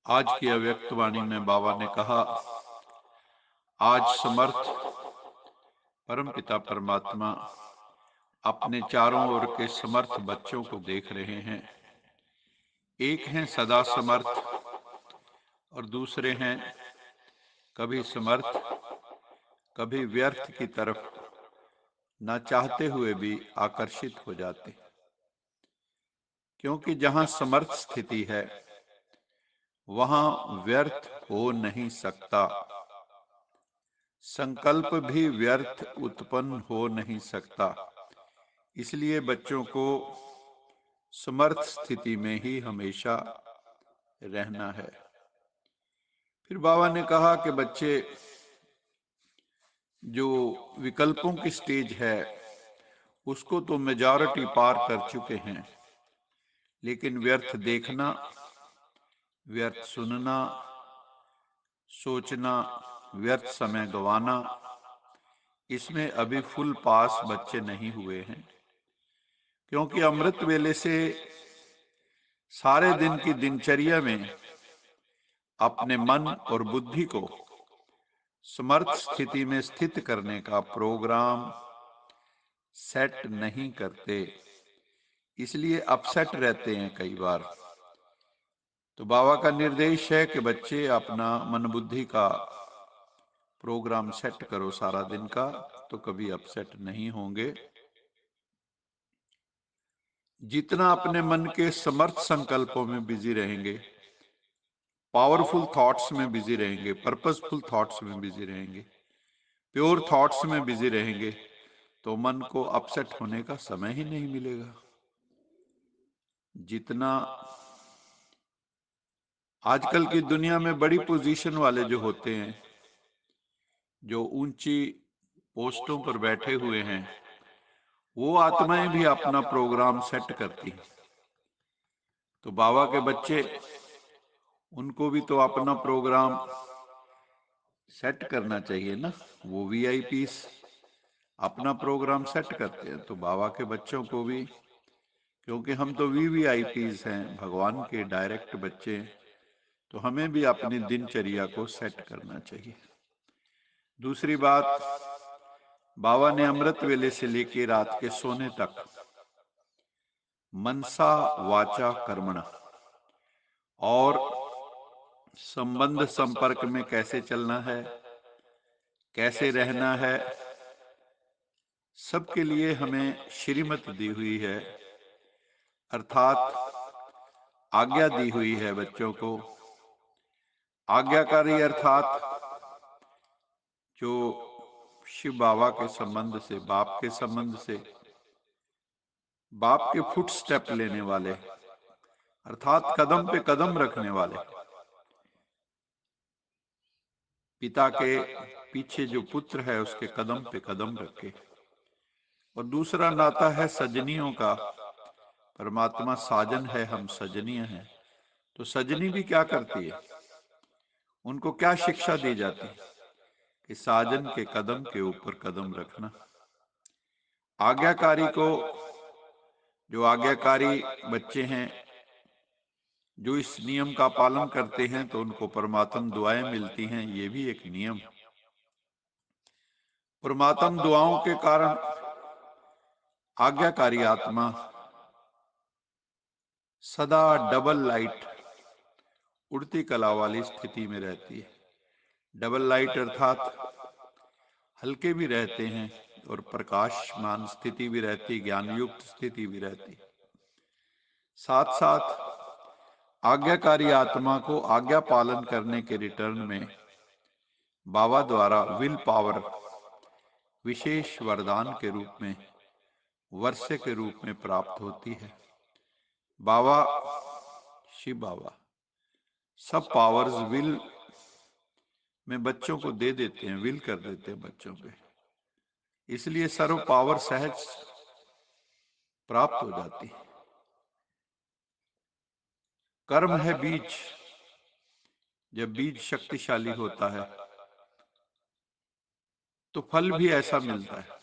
आज की अव्यक्त वाणी में बाबा ने कहा, आज समर्थ परमपिता परमात्मा अपने चारों ओर के समर्थ बच्चों को देख रहे हैं। एक हैं सदा समर्थ और दूसरे हैं कभी समर्थ कभी व्यर्थ की तरफ न चाहते हुए भी आकर्षित हो जाते। क्योंकि जहां समर्थ स्थिति है वहां व्यर्थ हो नहीं सकता, संकल्प भी व्यर्थ उत्पन्न हो नहीं सकता। इसलिए बच्चों को समर्थ स्थिति में ही हमेशा रहना है। फिर बाबा ने कहा कि बच्चे जो विकल्पों की स्टेज है उसको तो मेजॉरिटी पार कर चुके हैं, लेकिन व्यर्थ देखना, व्यर्थ सुनना, सोचना, व्यर्थ समय गंवाना, इसमें अभी फुल पास बच्चे नहीं हुए हैं। क्योंकि अमृत वेले से सारे दिन की दिनचर्या में अपने मन और बुद्धि को समर्थ स्थिति में स्थित करने का प्रोग्राम सेट नहीं करते, इसलिए अपसेट रहते हैं कई बार। तो बाबा का निर्देश है कि बच्चे अपना मन बुद्धि का प्रोग्राम सेट करो सारा दिन का, तो कभी अपसेट नहीं होंगे। जितना अपने मन के समर्थ संकल्पों में बिजी रहेंगे, पावरफुल थॉट्स में बिजी रहेंगे, पर्पसफुल थॉट्स में बिजी रहेंगे, प्योर थॉट्स में बिजी रहेंगे, तो मन को अपसेट होने का समय ही नहीं मिलेगा। जितना आजकल की दुनिया में बड़ी पोजीशन वाले जो होते हैं, जो ऊंची पोस्टों पर बैठे हुए हैं, वो आत्माएं भी अपना प्रोग्राम सेट करती हैं। तो बाबा के बच्चे, उनको भी तो अपना प्रोग्राम सेट करना चाहिए ना। वो वीआईपीस अपना प्रोग्राम सेट करते हैं, तो बाबा के बच्चों को भी, क्योंकि हम तो वीवीआईपीस हैं, भगवान के डायरेक्ट बच्चे, तो हमें भी अपनी दिनचर्या को सेट करना चाहिए। दूसरी बात, बाबा ने अमृत वेले से लेकर रात के सोने तक मनसा वाचा कर्मण और संबंध संपर्क में कैसे चलना है, कैसे रहना है, सबके लिए हमें श्रीमत दी हुई है, अर्थात आज्ञा दी हुई है बच्चों को। आज्ञाकारी अर्थात जो शिव बाबा के संबंध से, बाप के संबंध से, बाप के फुट स्टेप लेने वाले, अर्थात कदम पे कदम रखने वाले, पिता के पीछे जो पुत्र है उसके कदम पे कदम रखे। और दूसरा नाता है सजनियों का। परमात्मा साजन है, हम सजनीय हैं। तो सजनी भी क्या करती है, उनको क्या शिक्षा दी जाती है कि साजन के कदम के ऊपर कदम रखना। आज्ञाकारी को, जो आज्ञाकारी बच्चे हैं, जो इस नियम का पालन करते हैं, तो उनको परमात्म दुआएं मिलती हैं। ये भी एक नियम। परमात्म दुआओं के कारण आज्ञाकारी आत्मा सदा डबल लाइट, उड़ती कला वाली स्थिति में रहती है। डबल लाइट अर्थात हल्के भी रहते हैं और प्रकाशमान स्थिति भी रहती, ज्ञान युक्त स्थिति भी रहती। साथ साथ आज्ञाकारी आत्मा को आज्ञा पालन करने के रिटर्न में बाबा द्वारा विल पावर विशेष वरदान के रूप में, वर्षे के रूप में प्राप्त होती है। बाबा, शिव बाबा सब पावर्स विल में बच्चों को दे देते हैं, विल कर देते हैं बच्चों पे। इसलिए सर्व पावर सहज प्राप्त हो जाती है। कर्म है बीज। जब बीज शक्तिशाली होता है तो फल भी ऐसा मिलता है।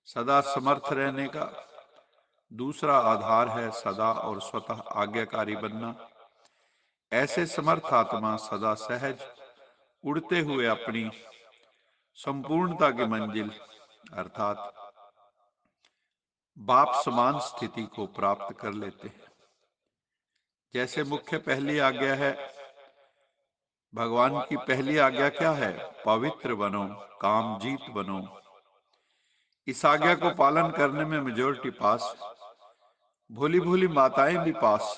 सदा समर्थ रहने का दूसरा आधार है सदा और स्वतः आज्ञाकारी बनना। ऐसे समर्थ आत्मा सदा सहज उड़ते हुए अपनी संपूर्णता की मंजिल अर्थात बाप समान स्थिति को प्राप्त कर लेते हैं। जैसे मुख्य पहली आज्ञा है, भगवान की पहली आज्ञा क्या है? पवित्र बनो, काम जीत बनो। इस आज्ञा को पालन करने में मेजोरिटी पास, भोली भोली माताएं भी पास,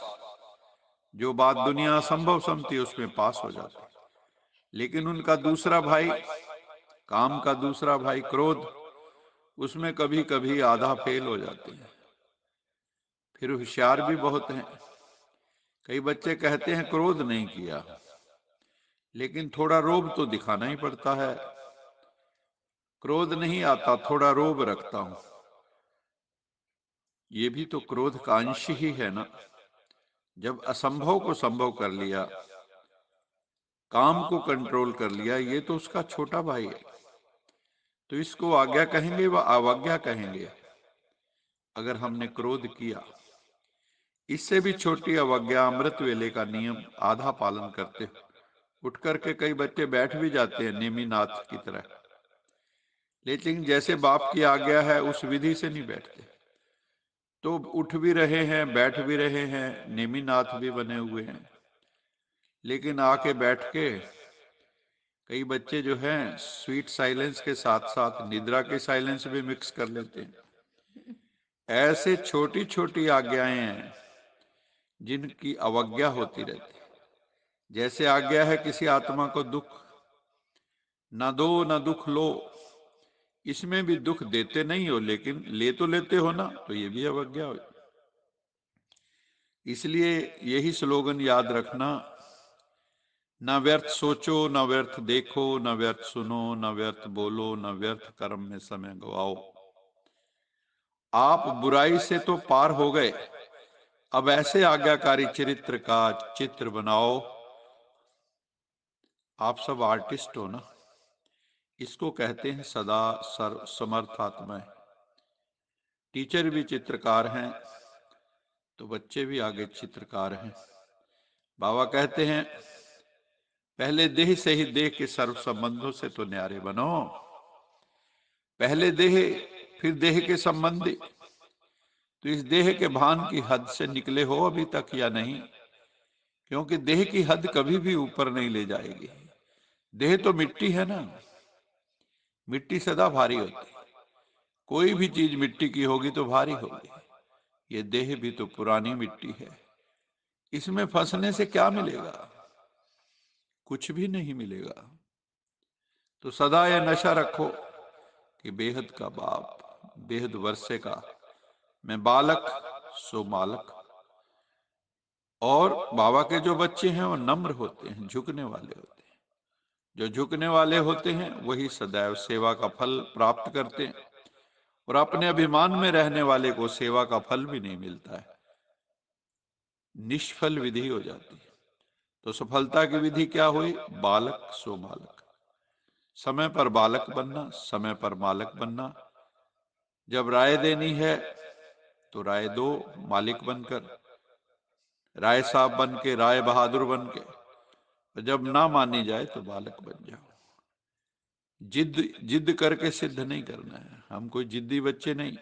जो बात दुनिया असंभव समझती उसमें पास हो जाती। लेकिन उनका दूसरा भाई, काम का दूसरा भाई क्रोध, उसमें कभी कभी आधा फेल हो जाते हैं। फिर होशियार भी बहुत हैं। कई बच्चे कहते हैं क्रोध नहीं किया, लेकिन थोड़ा रोब तो दिखाना ही पड़ता है। क्रोध नहीं आता, थोड़ा रोब रखता हूं, ये भी तो क्रोध का अंश ही है ना। जब असंभव को संभव कर लिया, काम को कंट्रोल कर लिया, ये तो उसका छोटा भाई है। तो इसको आज्ञा कहेंगे व अवज्ञा कहेंगे अगर हमने क्रोध किया। इससे भी छोटी अवज्ञा अमृत वेले का नियम आधा पालन करते उठ करके कई बच्चे बैठ भी जाते हैं नेमीनाथ की तरह, लेकिन जैसे बाप की आज्ञा है उस विधि से नहीं बैठते। तो उठ भी रहे हैं, बैठ भी रहे हैं, नेमीनाथ भी बने हुए हैं, लेकिन आके बैठ के कई बच्चे जो हैं स्वीट साइलेंस के साथ साथ निद्रा के साइलेंस भी मिक्स कर लेते हैं। ऐसे छोटी छोटी आज्ञाएं हैं जिनकी अवज्ञा होती रहती है। जैसे आज्ञा है किसी आत्मा को दुख ना दो ना दुख लो, इसमें भी दुख देते नहीं हो लेकिन ले तो लेते हो ना, तो ये भी अवज्ञा हो। इसलिए यही स्लोगन याद रखना, न व्यर्थ सोचो, न व्यर्थ देखो, न व्यर्थ सुनो, न व्यर्थ बोलो, न व्यर्थ कर्म में समय गवाओ। आप बुराई से तो पार हो गए, अब ऐसे आज्ञाकारी चरित्र का चित्र बनाओ। आप सब आर्टिस्ट हो ना, इसको कहते हैं सदा सर्व समर्थ आत्माएं। टीचर भी चित्रकार हैं तो बच्चे भी आगे चित्रकार हैं। बाबा कहते हैं पहले देह से ही देह के सर्व संबंधों से तो न्यारे बनो। पहले देह फिर देह के संबंधी, तो इस देह के भान की हद से निकले हो अभी तक या नहीं? क्योंकि देह की हद कभी भी ऊपर नहीं ले जाएगी। देह तो मिट्टी है ना, मिट्टी सदा भारी होती है। कोई भी चीज मिट्टी की होगी तो भारी होगी। ये देह भी तो पुरानी मिट्टी है, इसमें फंसने से क्या मिलेगा? कुछ भी नहीं मिलेगा। तो सदा ये नशा रखो कि बेहद का बाप, बेहद वर्षे का मैं बालक सो मालक। और बाबा के जो बच्चे हैं वो नम्र होते हैं, झुकने वाले होते हैं। जो झुकने वाले होते हैं वही सदैव सेवा का फल प्राप्त करते हैं, और अपने अभिमान में रहने वाले को सेवा का फल भी नहीं मिलता है, निष्फल विधि हो जाती है। तो सफलता की विधि क्या हुई? बालक सो मालक। समय पर बालक बनना, समय पर मालक बनना। जब राय देनी है तो राय दो मालिक बनकर, राय साहब बन के, राय बहादुर बन के। तो जब ना मानी जाए तो बालक बन जाओ। जिद जिद करके सिद्ध नहीं करना है, हम कोई जिद्दी बच्चे नहीं।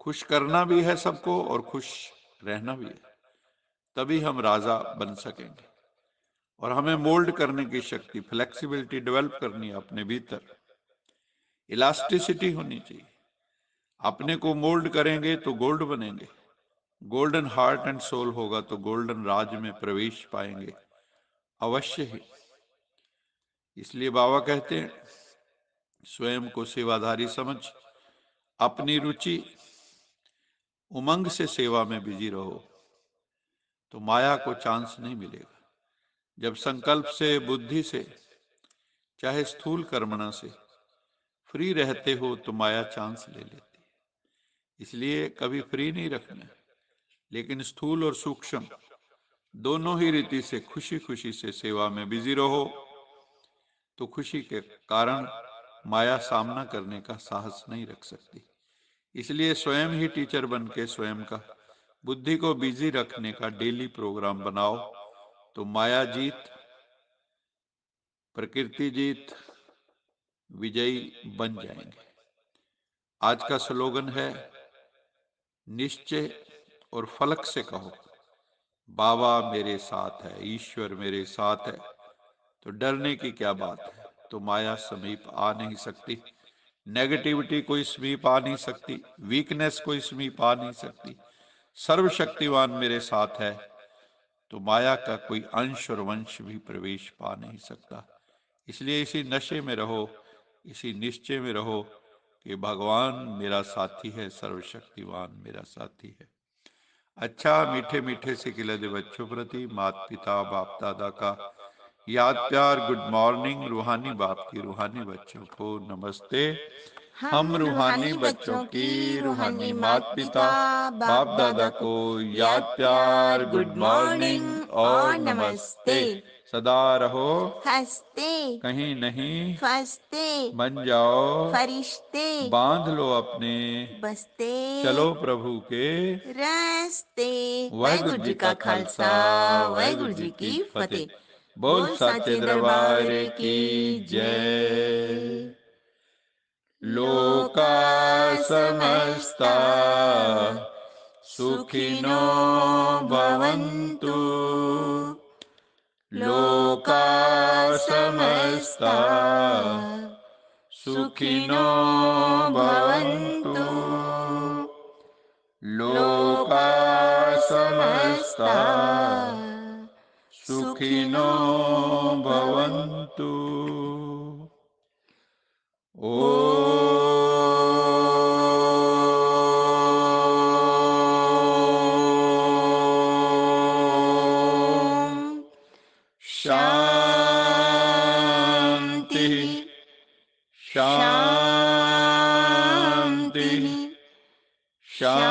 खुश करना भी है सबको और खुश रहना भी है, तभी हम राजा बन सकेंगे। और हमें मोल्ड करने की शक्ति, फ्लेक्सिबिलिटी डेवलप करनी है अपने भीतर। इलास्टिसिटी होनी चाहिए। अपने को मोल्ड करेंगे तो गोल्ड बनेंगे। गोल्डन हार्ट एंड सोल होगा तो गोल्डन राज में प्रवेश पाएंगे अवश्य ही। इसलिए बाबा कहते हैं स्वयं को सेवाधारी समझ अपनी रुचि उमंग से सेवा में बिजी रहो, तो माया को चांस नहीं मिलेगा। जब संकल्प से, बुद्धि से, चाहे स्थूल कर्मणा से फ्री रहते हो तो माया चांस ले लेती है। इसलिए कभी फ्री नहीं रखना, लेकिन स्थूल और सूक्ष्म दोनों ही रीति से खुशी खुशी से सेवा में बिजी रहो, तो खुशी के कारण माया सामना करने का साहस नहीं रख सकती। इसलिए स्वयं ही टीचर बन के स्वयं का बुद्धि को बिजी रखने का डेली प्रोग्राम बनाओ, तो माया जीत, प्रकृति जीत, विजयी बन जाएंगे। आज का स्लोगन है, निश्चय और फलक से कहो, बाबा मेरे साथ है, ईश्वर मेरे साथ है, तो डरने की क्या बात है। तो माया समीप आ नहीं सकती, नेगेटिविटी कोई समीप आ नहीं सकती, वीकनेस कोई समीप आ नहीं सकती। सर्वशक्तिवान मेरे साथ है, तो माया का कोई अंश और वंश भी प्रवेश पा नहीं सकता। इसलिए इसी नशे में रहो, इसी निश्चय में रहो कि भगवान मेरा साथी है, सर्वशक्तिवान मेरा साथी है। अच्छा, मीठे मीठे से खिले दे बच्चों प्रति माता पिता बाप दादा का याद प्यार, गुड मॉर्निंग। रूहानी बाप की रूहानी बच्चों को नमस्ते। हम रूहानी बच्चों की रूहानी माता पिता बाप दादा को याद प्यार, गुड मॉर्निंग और नमस्ते। सदा रहो हंसते, कहीं नहीं फंसते, बन जाओ फरिश्ते, बांध लो अपने, बसते चलो प्रभु के रास्ते। वाहिगुरु जी का खालसा, वाहिगुरु जी की फतेह। बोल साचे दरबार की जय। लोका समस्ता सुखिनो भवन्तु, लोका समस्ता सुखिनो भवन्तु, लोका समस्ता सुखिनो भवन्तु। शांति शांति शांति।